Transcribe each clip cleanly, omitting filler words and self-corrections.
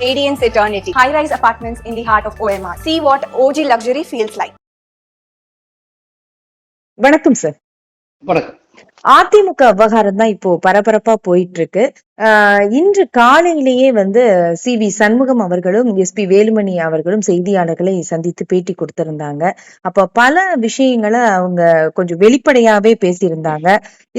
Radiance Eternity, high-rise apartments in the heart of OMR. See what OG luxury feels like. வணக்கம் sir. வணக்கம். அதிமுக விவகாரம் தான் இப்போ பரபரப்பா போயிட்டு இருக்கு. இன்று காலையிலேயே சி.வி. சண்முகம் அவர்களும் எஸ்.பி. வேலுமணி அவர்களும் செய்தியாளர்களை சந்தித்து பேட்டி கொடுத்திருந்தாங்க. அப்ப பல விஷயங்களை அவங்க கொஞ்சம் வெளிப்படையாவே பேசியிருந்தாங்க.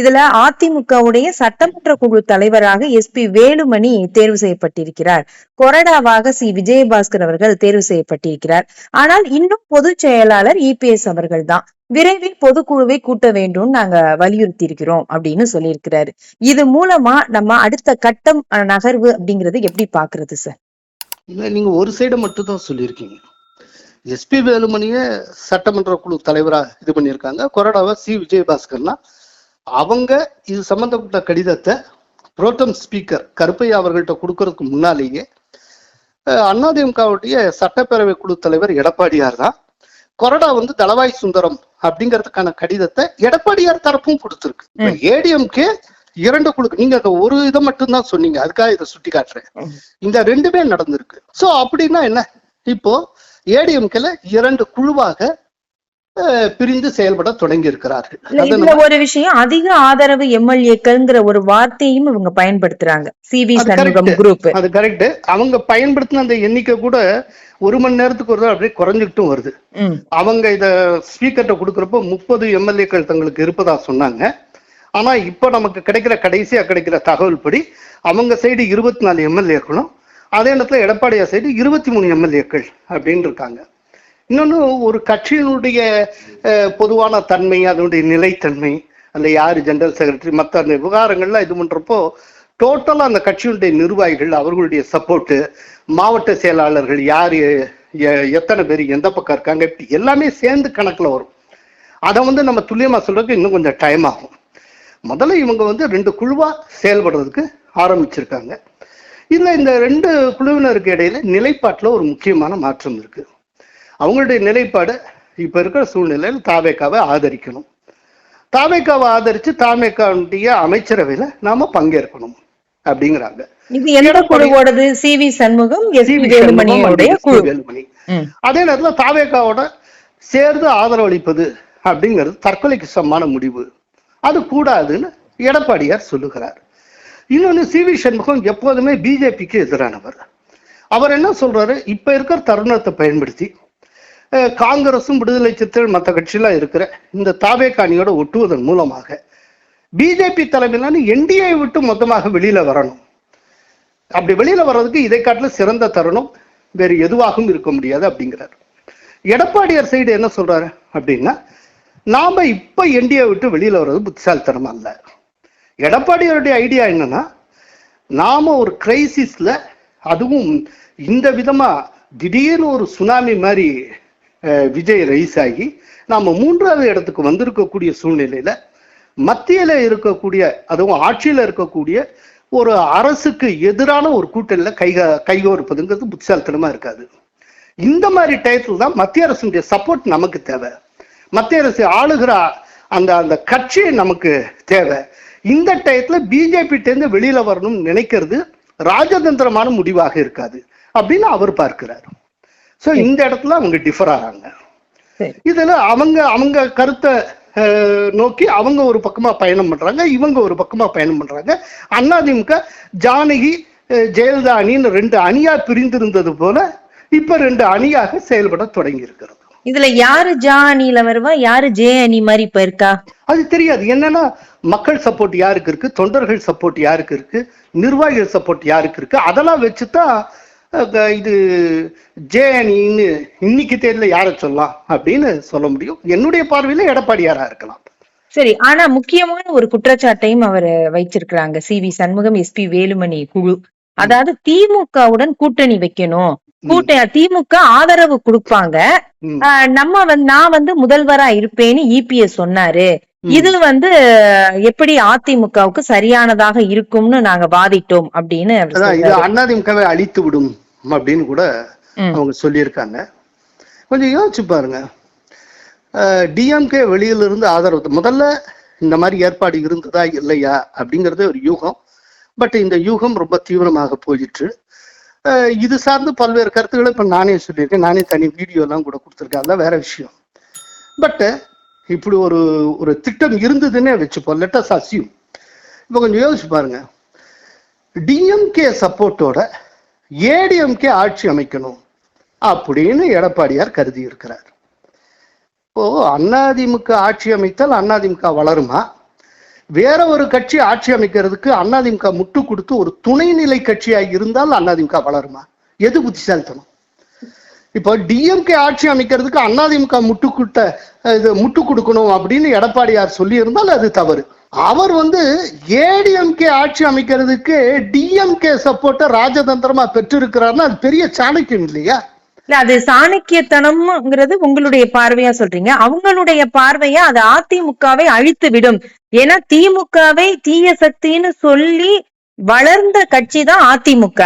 இதுல அதிமுகவுடைய சட்டமன்ற குழு தலைவராக எஸ்.பி. வேலுமணி தேர்வு செய்யப்பட்டிருக்கிறார். கொறடாவாக சி. விஜயபாஸ்கர் அவர்கள் தேர்வு செய்யப்பட்டிருக்கிறார். ஆனால் இன்னும் பொதுச் செயலாளர் இபிஎஸ் அவர்கள் தான். விரைவில் பொதுக்குழுவை கூட்ட வேண்டும் நாங்க வலியுறுத்தி இருக்கிறோம் அப்படின்னு சொல்லியிருக்கிறாரு. இது மூலமா நம்ம அடுத்த கட்டம் நகர்வு அப்படிங்கறது எப்படி பாக்குறது சார்? இல்ல, நீங்க ஒரு சைட மட்டும் தான் சொல்லியிருக்கீங்க. எஸ்.பி. வேலுமணிய சட்டமன்ற குழு தலைவரா இது பண்ணியிருக்காங்க. கொறடாவா சி. விஜயபாஸ்கர்னா அவங்க இது சம்பந்தப்பட்ட கடிதத்தை புரோட்டம் ஸ்பீக்கர் கருப்பையா அவர்கள்ட்ட கொடுக்கறதுக்கு முன்னாலேயே அதிமுகவுடைய சட்டப்பேரவை குழு தலைவர் எடப்பாடியார் தான் கொறடா தளவாய் சுந்தரம் அப்படிங்கிறதுக்கான கடிதத்தை எடப்பாடியார் தரப்பும் கொடுத்திருக்கு. ஏடிஎம்கே 2 குழு, நீங்க ஒரு இதை மட்டும் தான் சொன்னீங்க, அதுக்காக இதை சுட்டி காட்டுறேன். இந்த 2மே நடந்திருக்கு. சோ அப்படின்னா என்ன, இப்போ ஏடிஎம்கேல 2 குழுவாக பிரிந்து செயல்பட தொடங்கி இருக்கிறார்கள். இதுல ஒரு விஷயம், அதிக ஆதரவு எம்எல்ஏக்கள்ங்கிற ஒரு வார்த்தையும் இவங்க பயன்படுத்துறாங்க. சி.வி. சண்முகம் குரூப். அது கரெக்ட். அவங்க பயன்படுத்தின அந்த எண்ணிக்கை கூட 1 மணி நேரத்துக்கு ஒரு அப்படியே குறைஞ்சிக்கிட்டும் வருது. அவங்க இத ஸ்பீக்கர்ட்ட கொடுக்கறப்போ 30 எம்எல்ஏக்கள் தங்களுக்கு இருப்பதா சொன்னாங்க. ஆனா இப்ப நமக்கு கடைசியா கிடைக்கிற தகவல் படி அவங்க சைடு 24 எம்எல்ஏக்களும், அதே நேரத்துல எடப்பாடியார் சைடு 23 எம்எல்ஏக்கள் அப்படின்னு இருக்காங்க. இன்னொன்னு, ஒரு கட்சியினுடைய பொதுவான தன்மை, அதனுடைய நிலைத்தன்மை, அந்த யாரு ஜெனரல் செக்ரட்டரி, மற்ற அந்த விவகாரங்கள்லாம் இது பண்றப்போ டோட்டலா அந்த கட்சியினுடைய நிர்வாகிகள், அவர்களுடைய சப்போர்ட், மாவட்ட செயலாளர்கள் யாரு, எத்தனை பேர் எந்த பக்கம் இருக்காங்க, இப்படி எல்லாமே சேர்ந்து கணக்குல வரும். அதை நம்ம துல்லியமா சொல்றதுக்கு இன்னும் கொஞ்சம் டைம் ஆகும். முதல்ல இவங்க 2 குழுவா செயல்படுறதுக்கு ஆரம்பிச்சிருக்காங்க. இதுல இந்த 2 குழுவினருக்கு இடையில நிலைப்பாட்டுல ஒரு முக்கியமான மாற்றம் இருக்கு. அவங்களுடைய நிலைப்பாடு இப்ப இருக்கிற சூழ்நிலையில் தாவேக்காவை ஆதரிக்கணும், தாவேக்காவை ஆதரிச்சு தாவேக்காவுடைய அமைச்சரவையில நாம பங்கேற்கணும் அப்படிங்கிறாங்க. இது எந்த குழுவோடது? சி.வி. சண்முகம், எஸ்.பி. வேலுமணியோட குழு. வேலுமணி. அதே நேரத்துல தாவேக்காவோட சேர்ந்து ஆதரவு அளிப்பது அப்படிங்கிறது தற்கொலைக்கு சமமான முடிவு, அது கூடாதுன்னு எடப்பாடியார் சொல்லுகிறார். இன்னொன்னு, சி.வி. சண்முகம் எப்போதுமே பிஜேபிக்கு எதிரானவர். அவர் என்ன சொல்றாரு, இப்ப இருக்கிற தருணத்தை பயன்படுத்தி காங்கிரசும் விடுதலை சிறுத்தைகள் மற்ற கட்சியெல்லாம் இருக்கிற இந்த தாவேகா அணியோட ஒட்டுவதன் மூலமாக பிஜேபி தலைமையிலான என்டிஏ விட்டு மொத்தமாக வெளியில வரணும். அப்படி வெளியில வர்றதுக்கு இதை காட்டிலும் சிறந்த தருணம் வேறு எதுவாகவும் இருக்க முடியாது அப்படிங்கிறார். எடப்பாடியார் சைடு என்ன சொல்றாரு அப்படின்னா, நாம இப்ப என்டிஏ விட்டு வெளியில வர்றது புத்திசாலித்தனம் அல்ல. எடப்பாடியாருடைய ஐடியா என்னன்னா, நாம ஒரு கிரைசிஸ்ல, அதுவும் இந்த விதமா திடீர்னு ஒரு சுனாமி மாதிரி விஜய் ரைஸ் ஆகி நாம 3வது இடத்துக்கு வந்திருக்கக்கூடிய சூழ்நிலையில மத்தியில இருக்கக்கூடிய, அதுவும் ஆட்சியில இருக்கக்கூடிய ஒரு அரசுக்கு எதிரான ஒரு கூட்டணியில கைகோர்ப்பதுங்கிறது புத்திசாலித்தனமா இருக்காது. இந்த மாதிரி டயத்துல தான் மத்திய அரசுடைய சப்போர்ட் நமக்கு தேவை, மத்திய அரசு ஆளுகிற அந்த கட்சி நமக்கு தேவை. இந்த டயத்துல பிஜேபி தேர்ந்து வெளியில வரணும்னு நினைக்கிறது ராஜதந்திரமான முடிவாக இருக்காது அப்படின்னு அவர் பார்க்கிறார். சோ இந்த இடத்துல அவங்க டிஃபர் ஆறாங்க. இதுல அவங்க கருத்தை நோக்கி அவங்க ஒரு பக்கமா பயணம் பண்றாங்க, இவங்க ஒரு பக்கமா பயணம் பண்றாங்க. அதிமுக ஜானகி ஜெயலலிதா அணின்னு 2 அணியா பிரிந்திருந்தது போல இப்ப 2 அணியாக செயல்பட தொடங்கி இருக்கிறது. இதுல யாரு ஜா அணியில வருவா, யாரு ஜே அணி மாதிரி இப்ப இருக்கா அது தெரியாது. என்னன்னா, மக்கள் சப்போர்ட் யாருக்கு இருக்கு, தொண்டர்கள் சப்போர்ட் யாருக்கு இருக்கு, நிர்வாகிகள் சப்போர்ட் யாருக்கு இருக்கு, அதெல்லாம் வச்சுதான் இது ஜே அணின்னு இன்னைக்கு தேர்தல யார சொல்லலாம் அப்படின்னு சொல்ல முடியும். என்னுடைய பார்வையில எடப்பாடியாரா இருக்கலாம். சரி, ஆனா முக்கியமான ஒரு குற்றச்சாட்டையும் அவர் வைச்சிருக்கிறாங்க சி.வி. சண்முகம், எஸ்.பி. வேலுமணி குழு. அதாவது திமுகவுடன் கூட்டணி வைக்கணும், திமுக ஆதரவு கொடுப்பாங்க, நான் முதல்வரா இருப்பேன்னு இபிஎஸ் சொன்னாரு. இது எப்படி அதிமுகவுக்கு சரியானதாக இருக்கும்னு நாங்க வாதிட்டோம் அப்படின்னு அதிமுகவை அழித்து விடும் அப்படின்னு கூட அவங்க சொல்லியிருக்காங்க. கொஞ்சம் யோசிச்சு பாருங்க. டிஎம்கே வெளியில இருந்து ஆதரவு, முதல்ல இந்த மாதிரி ஏற்பாடு இருந்ததா இல்லையா அப்படிங்கறது ஒரு யூகம். பட் இந்த யூகம் ரொம்ப தீவிரமாக போயிற்று. இது சார்ந்து பல்வேறு கருத்துக்களை இப்ப நானே சொல்லியிருக்கேன், நானே தனி வீடியோ எல்லாம் கூட கொடுத்துருக்கேன், அதெல்லாம் வேற விஷயம். பட் இப்படி ஒரு திட்டம் இருந்ததுன்னே வச்சுப்போம், லெட் அஸ் அஸ்யூம். இப்ப கொஞ்சம் யோசிச்சு பாருங்க, டிஎம்கே சப்போர்ட்டோட ஏடிஎம்கே ஆட்சி அமைக்கணும் அப்படின்னு எடப்பாடியார் கருதி இருக்கிறார். இப்போ அதிமுக ஆட்சி அமைத்தால் அதிமுக வளருமா, வேற ஒரு கட்சி ஆட்சி அமைக்கிறதுக்கு அதிமுக முட்டு கொடுத்து ஒரு துணைநிலை கட்சியாக இருந்தால் அதிமுக வளருமா? எது புத்திசாலித்தனம்? இப்போ டிஎம்கே ஆட்சி அமைக்கிறதுக்கு அதிமுக முட்டு கொடுக்கணும் அப்படின்னு எடப்பாடியார் சொல்லி இருந்தால் அது தவறு. அவர் ஏடிஎம்கே ஆட்சி அமைக்கிறதுக்கு டிஎம்கே சப்போர்ட்டை ராஜதந்திரமா பெற்றிருக்கிறார்னா அது பெரிய சாணக்கியம் இல்லையா? இல்ல, அது சாணக்கியத்தனம்ங்கிறது உங்களுடைய பார்வையா சொல்றீங்க. அவங்களுடைய பார்வையா அது அதிமுகவை அழித்து விடும். ஏன்னா திமுகவை தீய சக்தின்னு சொல்லி வளர்ந்த கட்சி தான் அதிமுக.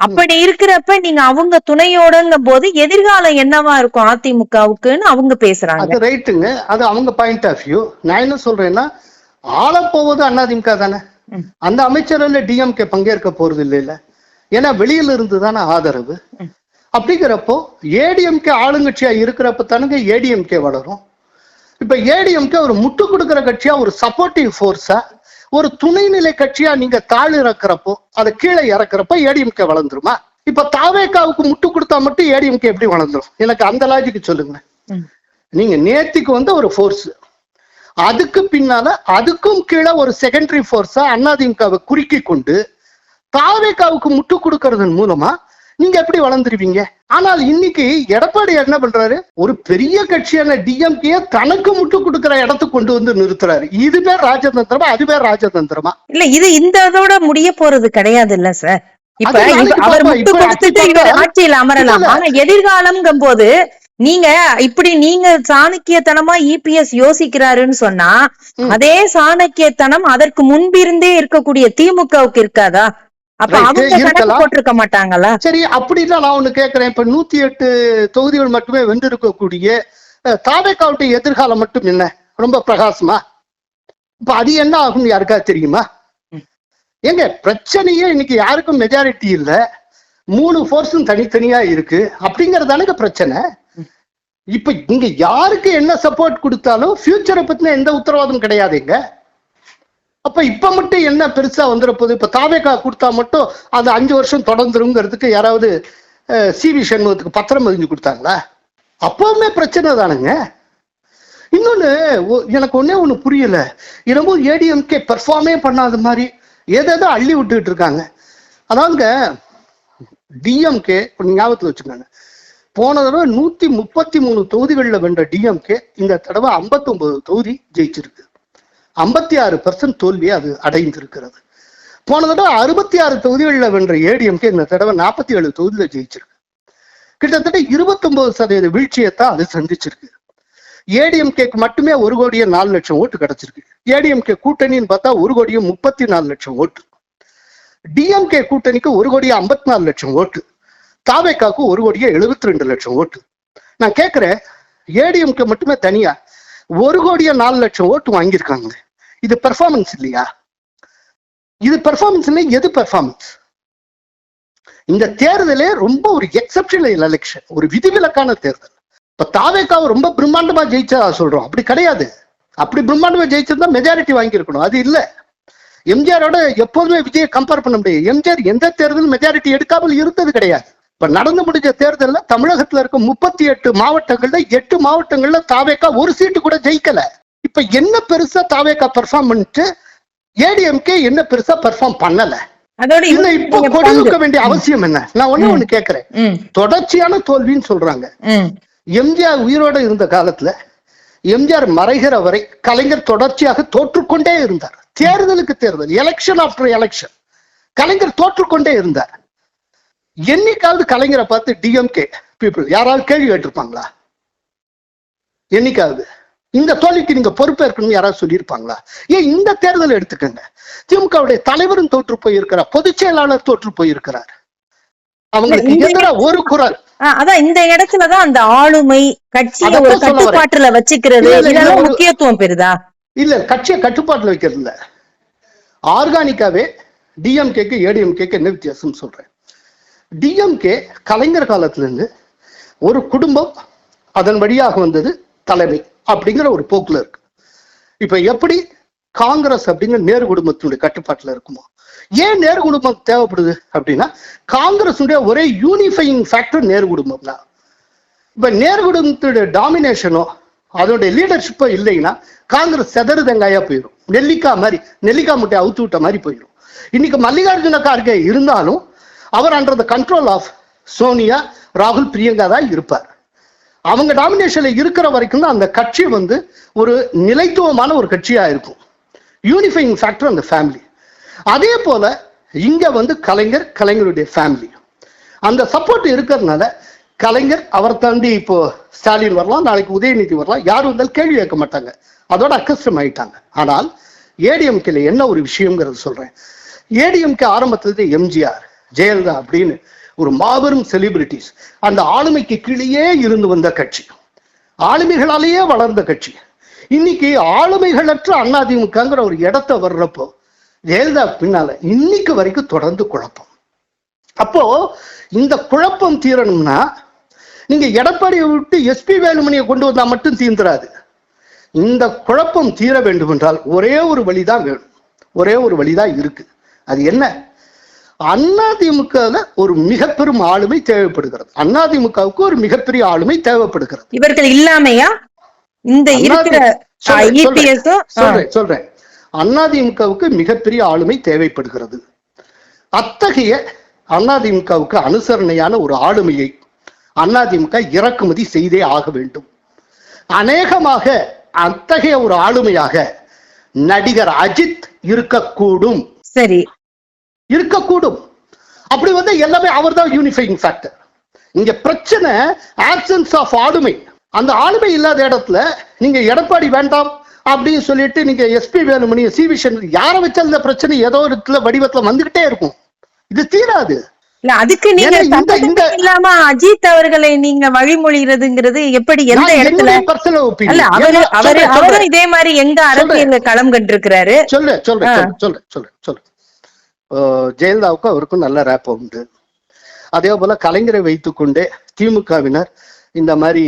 அப்படி இருக்கிறப்ப நீங்க அவங்க துணையோடங்கும் போது எதிர்காலம் என்னவா இருக்கும் அதிமுகவுக்குன்னு அவங்க பேசுறாங்க. அது ரைட்டுங்க, அது அவங்க பாயிண்ட் ஆஃப் வியூ. நான் என்ன சொல்றேன்னா, ஆளப்போவது அதிமுக தானே, அந்த அமைச்சரவையில டிஎம்கே பங்கேற்க போறது இல்ல, ஏன்னா வெளியில இருந்து தானே ஆதரவு. அப்படிங்கிறப்போ ஏடிஎம்கே ஆளுங்கட்சியா இருக்கிறப்ப தானுங்க ஏடிஎம்கே வளரும். இப்ப ஏடிஎம்கே ஒரு முட்டு கொடுக்கிற கட்சியா, ஒரு சப்போர்ட்டிவ் போர்ஸா, ஒரு துணைநிலை கட்சியா நீங்க தாழ் இறக்குறப்போ, அதை கீழே இறக்குறப்ப ஏடிஎம்கே வளர்ந்துருமா? இப்ப தாவேக்காவுக்கு முட்டு கொடுத்தா மட்டும் ஏடிஎம்கே எப்படி வளர்ந்துரும்? எனக்கு அந்த லாஜிக்கு சொல்லுங்க. நீங்க நேத்திக்கு ஒரு போர்ஸ், அதுக்கு பின்னால அதுக்கும் கீழே ஒரு செகண்டரி போர்ஸா அதிமுகவை குறுக்கி கொண்டு தாவேக்காவுக்கு முட்டு கொடுக்கறதன் மூலமா நீங்க எப்படி வளர்ந்துருவீங்க? ஆனால் இன்னைக்கு எடப்பாடி என்ன பண்றாரு, ஒரு பெரிய கட்சியான டிஎம்கே தனக்கு முட்டு கொடுக்கிற இடத்துக்கு கொண்டு நிறுத்துறாரு. இது பேர் ராஜதந்திரமா, அது பேர் ராஜதந்திரமா? இல்ல, இது இந்த இதோட முடிய போறது கிடையாது இல்ல சார். இப்ப அவர் முட்டு கொடுத்துட்டு இவர் ஆட்சியில் அமரலாம். ஆனா எதிர்காலம்ங்கும் போது நீங்க சாணக்கியத்தனமா இபிஎஸ் யோசிக்கிறாருன்னு சொன்னா, அதே சாணக்கியத்தனம் அதற்கு முன்பிருந்தே இருக்கக்கூடிய திமுகவுக்கு இருக்காதா? அப்ப அவங்க கணக்கு போட்டிருக்க மாட்டாங்களா? சரி, அப்படின்னா நான் ஒண்ணு கேட்கிறேன். இப்ப 108 தொகுதிகள் மட்டுமே வென்றிருக்கக்கூடிய தாவேக்காவுடைய எதிர்காலம் மட்டும் என்ன, ரொம்ப பிரகாசமா? இப்ப அது என்ன ஆகும் யாருக்கா தெரியுமா? எங்க பிரச்சனையே இன்னைக்கு யாருக்கும் மெஜாரிட்டி இல்ல, 3 போர்ஸும் தனித்தனியா இருக்கு அப்படிங்கறதானுங்க பிரச்சனை. இப்ப இங்க யாருக்கு என்ன சப்போர்ட் கொடுத்தாலும் ஃபியூச்சரை பத்தின எந்த உத்தரவாதம் கிடையாதுங்க. அப்ப இப்ப மட்டும் என்ன பெருசா வந்துட போகுது? இப்ப தாவேக்கா கொடுத்தா மட்டும் அந்த 5 வருஷம் தொடர்ந்துருங்கிறதுக்கு யாராவது சிவி சண்முகத்துக்கு பத்திரம் எழுதி கொடுத்தாங்களா? அப்பவுமே பிரச்சனை தானுங்க. இன்னொன்னு எனக்கு ஒண்ணு புரியல, என்னமோ ஏடிஎம்கே பெர்ஃபார்மே பண்ணாத மாதிரி ஏதோ அள்ளி விட்டுட்டு இருக்காங்க. அதாவதுங்க டிஎம்கே ஞாபகத்துல வச்சுக்கோங்க, போன தடவை 133 தொகுதிகளில் வென்ற டிஎம்கே இந்த தடவை 59 தொகுதி ஜெயிச்சிருக்கு. 56% தோல்வியை அது அடைந்திருக்கிறது. போன தடவை 66 தொகுதிகளில் வென்ற ஏடிஎம்கே இந்த தடவை 47 தொகுதியில ஜெயிச்சிருக்கு. கிட்டத்தட்ட 29% வீழ்ச்சியைத்தான் அது சந்திச்சிருக்கு. ஏடிஎம்கேக்கு மட்டுமே 1,04,00,000 ஓட்டு கிடைச்சிருக்கு. ஏடிஎம்கே கூட்டணின்னு பார்த்தா 1,34,00,000 ஓட்டு. டிஎம்கே கூட்டணிக்கு 1,54,00,000 ஓட்டு. தாவேக்காக்கு 1,72,00,000 ஓட்டு. நான் கேட்கிறேன், ஏடிஎம்கே மட்டுமே தனியா 1,04,00,000 ஓட்டு வாங்கியிருக்காங்க. இது பெர்ஃபார்மன்ஸ் இல்லையா? இது பெர்ஃபார்மன்ஸ் இல்லை, எது பெர்ஃபார்மன்ஸ்? இந்த தேர்தலே ரொம்ப ஒரு எக்ஸப்ஷனல் எலெக்ஷன், ஒரு விதிவிலக்கான தேர்தல். இப்ப தாவேக்காவை ரொம்ப பிரம்மாண்டமா ஜெயிச்சதா சொல்றோம், அப்படி கிடையாது. அப்படி பிரம்மாண்டமா ஜெயிச்சிருந்தா மெஜாரிட்டி வாங்கியிருக்கணும், அது இல்லை. எம்ஜிஆரோட எப்போதுமே விஜயை கம்பேர் பண்ண முடியாது. எம்ஜிஆர் எந்த தேர்தலும் மெஜாரிட்டி எடுக்காமல் இருந்தது கிடையாது. இப்ப நடந்து முடிஞ்ச தேர்தல்ல தமிழகத்துல இருக்க 38 மாவட்டங்கள்ல 8 மாவட்டங்கள்ல தாவேக்கா ஒரு சீட்டு கூட ஜெயிக்கல. இப்ப என்ன பெருசா தாவேக்கா பெர்ஃபார்ம் பண்ணிட்டு ஏடிஎம்கே என்ன பெருசா பெர்ஃபார்ம் பண்ணல? இல்ல இப்ப கொடுக்க வேண்டிய அவசியம் என்ன? நான் ஒண்ணு கேட்கிறேன், தொடர்ச்சியான தோல்வின்னு சொல்றாங்க. எம்ஜிஆர் உயிரோட இருந்த காலத்துல, எம்ஜிஆர் மறைகிற வரை கலைஞர் தொடர்ச்சியாக தோற்றுக்கொண்டே இருந்தார். தேர்தலுக்கு தேர்தல், எலெக்ஷன் ஆஃப்டர் எலெக்ஷன் கலைஞர் தோற்றுக்கொண்டே இருந்தார். என்னைக்காவது கலைஞரை பார்த்து டிஎம்கே பீப்புள் யாராவது கேள்வி கேட்டிருப்பாங்களா? என்னைக்காவது இந்த தோல்விக்கு நீங்க பொறுப்பேற்கணும்னு யாராவது சொல்லியிருப்பாங்களா? ஏன் இந்த தேர்தல் எடுத்துக்கங்க, திமுகவுடைய தலைவரும் தோற்று போயிருக்கிறார், பொதுச் செயலாளர் தோற்று போயிருக்கிறார். அவங்களுக்கு எதிராக ஒரு குரல். அதான் இந்த இடத்துலதான் அந்த ஆளுமை கட்சியை ஒரு கட்டுப்பாட்டுல வச்சுக்கிறது இதெல்லாம் முக்கியத்துவம் பெறுதா? இல்ல, கட்சியை கட்டுப்பாட்டுல வைக்கிறது இல்ல, ஆர்கானிக்காவே டிஎம்கேக்கு ஏடிஎம்கேக்கு என்ன வித்தியாசம் சொல்றேன். டிஎம்கே கலைஞர் காலத்துல இருந்து ஒரு குடும்பம், அதன் வழியாக வந்தது தலைமை அப்படிங்கிற ஒரு போக்குல இருக்கு. இப்ப எப்படி காங்கிரஸ் அப்படிங்கிற நேரு குடும்பத்தினுடைய கட்டுப்பாட்டுல இருக்குமோ, ஏன் நேரு குடும்பம் தேவைப்படுது அப்படின்னா காங்கிரஸுடைய ஒரே யூனிஃபையிங் ஃபேக்டர் நேரு குடும்பம் தான். இப்ப நேரு குடும்பத்துடைய டாமினேஷனோ அதோடைய லீடர்ஷிப்போ இல்லைன்னா காங்கிரஸ் செதறு வெங்காயா போயிடும். நெல்லிக்காய் முட்டை அவுத்து விட்ட மாதிரி போயிடும். இன்னைக்கு மல்லிகார்ஜுன கார்கே இருந்தாலும் அவர் under the control of Sonia, ராகுல், பிரியங்கா தான் இருப்பார். அவங்க டாமினேஷன்ல இருக்கிற வரைக்கும் தான் அந்த கட்சி ஒரு நிலைத்துவமான ஒரு கட்சியா இருக்கும். யூனிஃபையிங் ஃபேக்டர் அந்த ஃபேமிலி. அதே போல இங்க கலைஞருடைய ஃபேமிலி அந்த சப்போர்ட் இருக்கிறதுனால கலைஞர் அவர் தாண்டி இப்போ ஸ்டாலின் வரலாம், நாளைக்கு உதயநிதி வரலாம், யாரும் வந்தாலும் கேள்வி கேட்க மாட்டாங்க, அதோட அக்கஸ்டம் ஆயிட்டாங்க. ஆனால் ஏடிஎம்கேல என்ன ஒரு விஷயம்ங்கிறது சொல்றேன். ஏடிஎம்கே ஆரம்பத்துல எம்ஜிஆர், ஜெயலலிதா அப்படின்னு ஒரு மாபெரும் செலிபிரிட்டிஸ், அந்த ஆளுமைக்கு கீழேயே இருந்து வந்த கட்சி, ஆளுமைகளாலேயே வளர்ந்த கட்சி. இன்னைக்கு ஆளுமைகளற்ற அதிமுகங்கிற ஒரு இடத்தை வர்றப்போ ஜெயலலிதா பின்னால இன்னைக்கு வரைக்கும் தொடர்ந்து குழப்பம். அப்போ இந்த குழப்பம் தீரணும்னா நீங்க எடப்பாடியை விட்டு எஸ்பி வேலுமணியை கொண்டு வந்தா மட்டும் தீர்ந்துராது. இந்த குழப்பம் தீர வேண்டும் என்றால் ஒரே ஒரு வழிதான் வேணும், ஒரே ஒரு வழிதான் இருக்கு. அது என்ன? அதிமுகல ஒரு மிக பெரும் ஆளுமை தேவைப்படுகிறது. அதிமுகவுக்கு ஒரு மிகப்பெரிய ஆளுமை தேவைப்படுகிறது. இவர்கள் இல்லாமையா இந்த சொல்றேன், அதிமுகவுக்கு மிகப்பெரிய ஆளுமை தேவைப்படுகிறது. அத்தகைய அதிமுகவுக்கு அனுசரணையான ஒரு ஆளுமையை அதிமுக இறக்குமதி செய்தே ஆக வேண்டும். அநேகமாக அத்தகைய ஒரு ஆளுமையாக நடிகர் அஜித் இருக்கக்கூடும். சரி, இருக்கக்கூடும். அப்படி எல்லாமே அவர் தான் யூனிஃபையிங் ஃபேக்டர். இங்க பிரச்சனை ஆப்சன்ஸ் ஆஃப் ஆளுமை. அந்த ஆளுமை இல்லாத இடத்துல நீங்க எடப்பாடி வேண்டாம் அப்படின்னு சொல்லிட்டு நீங்க எஸ்பி வேலுமணி, சிவி சண்முகம் யாரை வச்சாலும் இந்த பிரச்சனை ஏதோ ஒரு வடிவத்துல வந்துகிட்டே இருக்கும். இது தீராது. இல்ல அதுக்கு நீங்க இல்லாம அஜித் அவர்களை நீங்க வழிமொழிகிறதுங்கிறது எப்படி, எந்த இடத்துல? அவரும் இதே மாதிரி எங்க அரசியல்ல களம் கண்டிருக்கிறாரு. சொல்லு. ஜெயலலிதாவுக்கும் அவருக்கும் நல்ல ரேப் உண்டு. அதே போல கலைஞரை வைத்துக்கொண்டே திமுகவினர் இந்த மாதிரி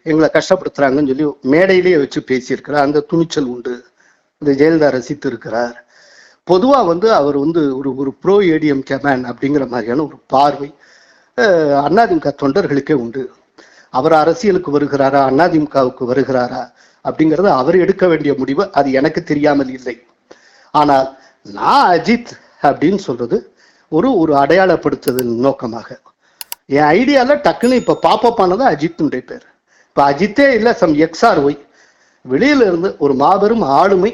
எங்களை கஷ்டப்படுத்துறாங்கன்னு சொல்லி மேடையிலேயே வச்சு பேசியிருக்கிறார். அந்த துணிச்சல் உண்டு. இந்த ஜெயலலிதா ரசித்து இருக்கிறார். பொதுவா அவர் ஒரு ப்ரோ ஏடிஎம் கேமேன் அப்படிங்கிற மாதிரியான ஒரு பார்வை அதிமுக தொண்டர்களுக்கே உண்டு. அவர் அரசியலுக்கு வருகிறாரா, அதிமுகவுக்கு வருகிறாரா அப்படிங்கறது அவர் எடுக்க வேண்டிய முடிவு. அது எனக்கு தெரியாமல் இல்லை. ஆனால் நான் அஜித் அப்படின்னு சொல்றது ஒரு அடையாளப்படுத்துதல் நோக்கமாக என் ஐடியால டக்குன்னு இப்ப பாப்பப் ஆனது அஜித்துடைய பேர். இப்ப அஜித்தே இல்ல, சம் XRY வெளியில இருந்து ஒரு மாபெரும் ஆளுமை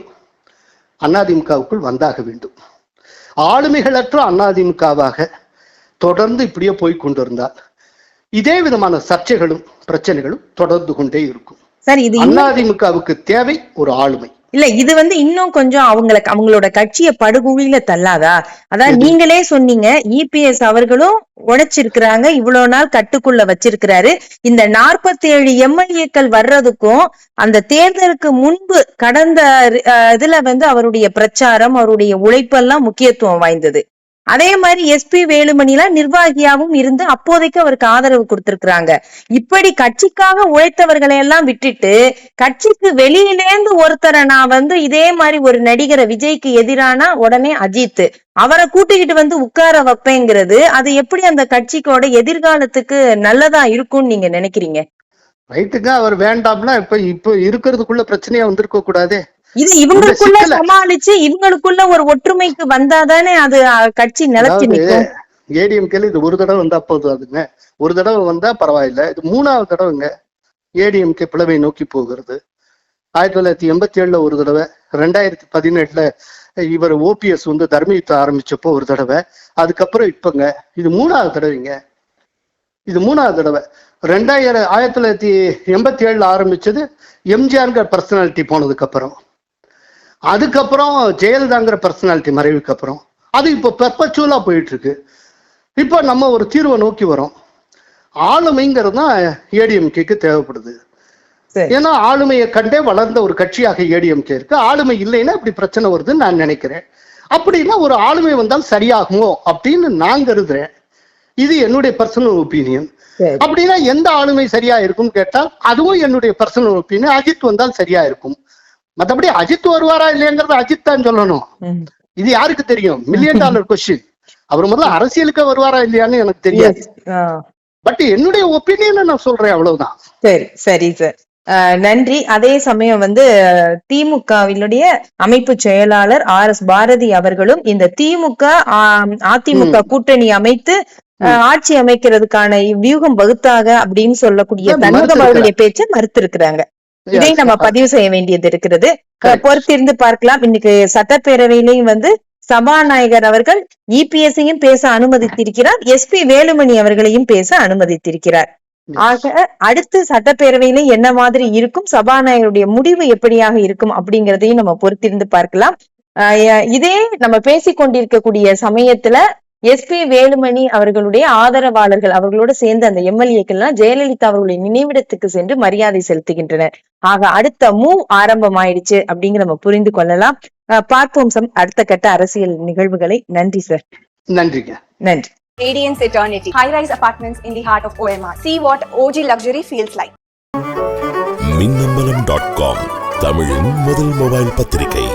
அதிமுகவுக்குள் வந்தாக வேண்டும். ஆளுமைகளற்ற அதிமுகவாக தொடர்ந்து இப்படியே போய் கொண்டிருந்தால் இதே விதமான சர்ச்சைகளும் பிரச்சனைகளும் தொடர்ந்து கொண்டே இருக்கும். சரி, இது அதிமுகவுக்கு தேவை ஒரு ஆளுமை. இல்ல இது இன்னும் கொஞ்சம் அவங்களோட கட்சியை படுகொழில தள்ளாதா? அதான் நீங்களே சொன்னீங்க, இபிஎஸ் அவர்களும் உழைச்சிருக்கிறாங்க, இவ்வளவு நாள் கட்டுக்குள்ள வச்சிருக்கிறாரு. இந்த 47 எம்எல்ஏக்கள் வர்றதுக்கும் அந்த தேர்தலுக்கு முன்பு கடந்த இதுல அவருடைய பிரச்சாரம், அவருடைய உழைப்பெல்லாம் முக்கியத்துவம் வாய்ந்தது. அதே மாதிரி எஸ்பி வேலுமணிலாம் நிர்வாகியாவும் இருந்து அப்போதைக்கு அவருக்கு ஆதரவு கொடுத்திருக்கிறாங்க. இப்படி கட்சிக்காக உழைத்தவர்களை எல்லாம் விட்டுட்டு கட்சிக்கு வெளியிலேந்து ஒருத்தரை நான் இதே மாதிரி ஒரு நடிகரை விஜய்க்கு எதிரானா உடனே அஜித் அவரை கூட்டிக்கிட்டு உட்கார வைப்பேங்கிறது அது எப்படி அந்த கட்சிக்கோட எதிர்காலத்துக்கு நல்லதா இருக்கும்னு நீங்க நினைக்கிறீங்க? ரைட்டுங்க, அவர் வேண்டாம்னா இப்ப இருக்கிறதுக்குள்ள பிரச்சனையா வந்திருக்க கூடாதே. இது இவங்களுக்குள்ள சமாளிச்சு இவங்களுக்குள்ள ஒரு ஒற்றுமைக்கு வந்தாதானே அது கட்சி நிலைச்சு நிற்கும். ஏடிஎம்கேல இது ஒரு தடவை வந்தா போதுங்க. ஒரு தடவை வந்தா பரவாயில்ல. இது 3வது தடவைங்க ஏடிஎம்கே பிளவை நோக்கி போகிறது. 1987 ஒரு தடவை, 2017 இவர் ஓபிஎஸ் தர்மயுத்தம் ஆரம்பிச்சப்போ ஒரு தடவை, அதுக்கப்புறம் இப்பங்க இது 3வது தடவைங்க. இது 3வது தடவை. 1987 ஆரம்பிச்சது எம்ஜிஆர்ங்கிற பர்சனாலிட்டி போனதுக்கு அப்புறம், அதுக்கப்புறம் ஜெயலலிதாங்கிற பர்சனாலிட்டி மறைவுக்கு அப்புறம், அது இப்போ பெர்பச்சுவலா போயிட்டு இருக்கு. இப்போ நம்ம ஒரு தீர்வை நோக்கி வரோம். ஆளுமைங்கிறது தான் ஏடிஎம்கேக்கு தேவைப்படுது. ஏன்னா ஆளுமையை கண்டே வளர்ந்த ஒரு கட்சியாக ஏடிஎம்கே இருக்கு. ஆளுமை இல்லைன்னா இப்படி பிரச்சனை வருதுன்னு நான் நினைக்கிறேன். அப்படின்னா ஒரு ஆளுமை வந்தால் சரியாகுமோ அப்படின்னு நான் கருதுறேன். இது என்னுடைய பர்சனல் ஒப்பீனியன். சரி. அப்படின்னா எந்த ஆளுமை சரியா இருக்கும் கேட்டால் அதுவும் என்னுடைய பர்சனல் ஒப்பீனியன். அஜித் வந்தால் சரியா இருக்கும். மற்றபடி அஜித் வருவாரா இல்லையாங்கிறது அஜித் தான் சொல்லணும். ம். இது யாருக்கு தெரியும்? $1,000,000 கொஸ்டின். அவர் முதல்ல அரசியலுக்கு வருவாரா இல்லையான்னு எனக்கு தெரியாது. ஆ. பட் என்னுடைய ஒப்பீனியனை நான் சொல்றேன், அவ்வளவுதான். சரி சரி சார், நன்றி. அதே சமயம் வந்து திமுகவினுடைய அமைப்பு செயலாளர் RS பாரதி அவர்களும் இந்த திமுக அதிமுக கூட்டணி அமைத்து ஆட்சி அமைக்கிறதுக்கான வியூகம் வகுத்தாக அப்படின்னு சொல்லக்கூடிய சண்முகம் அவர்களுடைய பேச்சை மறுத்திருக்கிறாங்க. இதை நம்ம பதிவு செய்ய வேண்டியது இருக்கிறது. பொறுத்திருந்து பார்க்கலாம். இன்னைக்கு சட்டப்பேரவையிலையும் வந்து சபாநாயகர் அவர்கள் EPSையும் பேச அனுமதித்திருக்கிறார், SP வேலுமணி அவர்களையும் பேச அனுமதித்திருக்கிறார். ஆக அடுத்து சட்டப்பேரவையில என்ன மாதிரி இருக்கும், சபாநாயகருடைய முடிவு எப்படியாக இருக்கும் அப்படிங்கறதையும் நம்ம பொறுத்திருந்து பார்க்கலாம். இதே நம்ம பேசிக் கொண்டிருக்கக்கூடிய சமயத்துல SP வேலுமணி அவர்களுடைய ஆதரவாளர்கள் அவர்களோடு சேர்ந்து அந்த MLAக்கள்லாம் ஜெயலலிதா அவர்களுடைய நினைவிடத்துக்கு சென்று மரியாதை செலுத்துகின்றனர். ஆக அடுத்த மூவ் ஆரம்பமாயிடுச்சு அப்படிங்கிற நம்ம புரிந்து கொள்ளலாம். பார்ப்போம் அடுத்த கட்ட அரசியல் நிகழ்வுகளை. நன்றி சார். நன்றிங்க. நன்றி. Radiance Eternity, high-rise apartments in the heart of OMR. See what OG luxury feels like. மின்னம்பலம்.com தமிழின் முதல் மொபைல் பத்திரிகை.